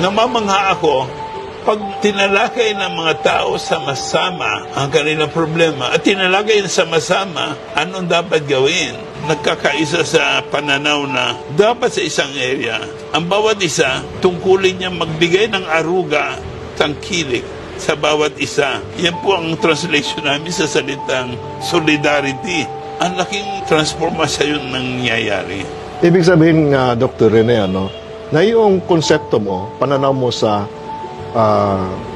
namamangha ako pag tinalakay ng mga tao sama-sama ang kanilang problema at tinalakay ng sama-sama anong dapat gawin. Nagkakaisa sa pananaw na dapat sa isang area, ang bawat isa, tungkulin niya magbigay ng aruga, tangkilik sa bawat isa. Yan po ang translation namin sa salitang solidarity. Ang laking transformasyon nangyayari. Ibig sabihin nga, Dr. Rene, na yung konsepto mo, pananaw mo sa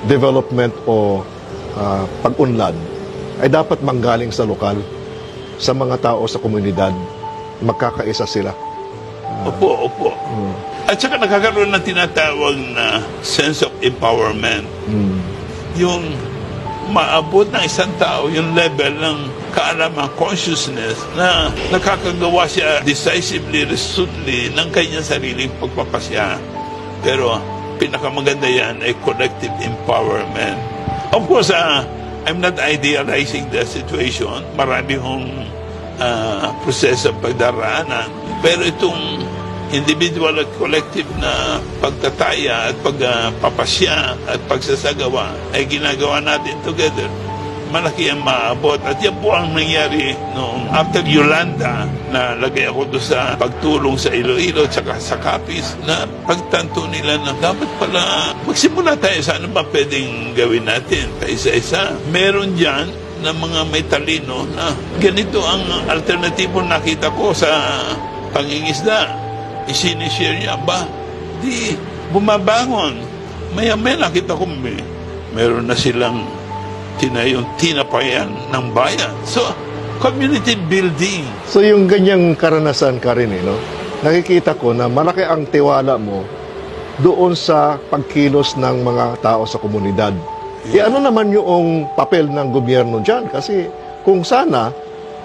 development o pag-unlad ay dapat manggaling sa lokal, sa mga tao sa komunidad, magkakaisa sila. Opo. At saka nakakaroon ng tinatawag na sense of empowerment. Yung maabot ng isang tao, yung level ng kaalaman, consciousness, na nakakagawa siya decisively, resolutely ng kanyang sariling pagpapasya. Pero pinakamaganda yan ay collective empowerment. Of course, I'm not idealizing the situation. Marami hong proseso pagdaraanan. Pero itong individual at collective na pagtataya at pagpapasya at pagsasagawa ay ginagawa natin together. Malaki ang maabot. At yan po ang nangyari noong after Yolanda, na lagay ako doon sa pagtulong sa Iloilo at saka sa Capiz, na pagtanto nila na dapat pala magsimula tayo sa ano ba pwedeng gawin natin isa-isa. Meron dyan na mga may talino na ganito ang alternatibo nakita ko sa pangingisda. Isinishare niya ba? Di bumabangon. Maya-maya nakita ko meron na silang tinayong tinapayan ng bayan. So, community building. So yung ganyang karanasan ka rin, nakikita ko na malaki ang tiwala mo doon sa pagkilos ng mga tao sa komunidad. Ano naman yung papel ng gobyerno dyan? Kasi kung sana,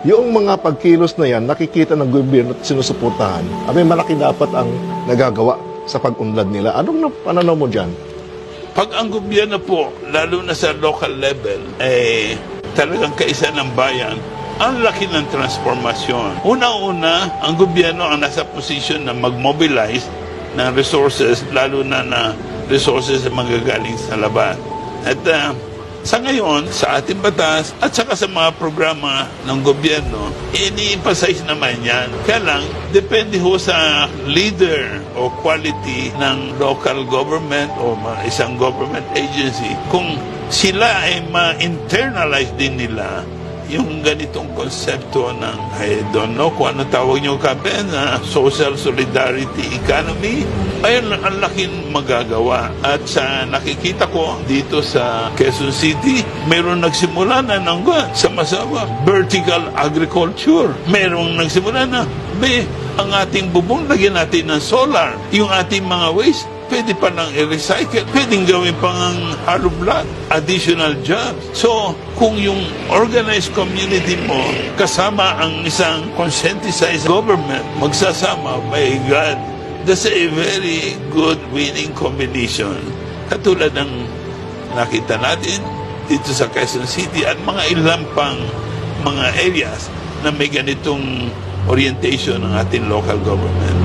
yung mga pagkilos na yan, nakikita ng gobyerno at sinusuportahan, malaki dapat ang nagagawa sa pag-unlad nila. Anong pananaw mo dyan? Pag ang gobyerno po, lalo na sa local level, talagang kaisa ng bayan, ang laki ng transformasyon. Una-una, ang gobyerno ang nasa posisyon na mag-mobilize ng resources, lalo na resources na magagaling sa labas. At sa ngayon, sa ating batas at saka sa mga programa ng gobyerno, ini-emphasize naman yan. Kaya lang, depende ho sa leader o quality ng local government o isang government agency kung sila ay ma-internalize din nila yung ganitong konsepto ng, I don't know kung ano tawag nyo na social solidarity economy, ay ang laking magagawa. At sa nakikita ko dito sa Quezon City, mayroong nagsimula na ng sama-sama vertical agriculture. Mayroong nagsimula na, ang ating bubong, lagyan natin ng solar. Yung ating mga waste, pwede pa nang i-recycle. Pwedeng gawin pang hollow block, additional jobs. So, kung yung organized community mo kasama ang isang conscientized government, magsasama, my God, that's a very good winning combination. Katulad ng nakita natin dito sa Quezon City at mga ilang pang mga areas na may ganitong orientation ng ating local government.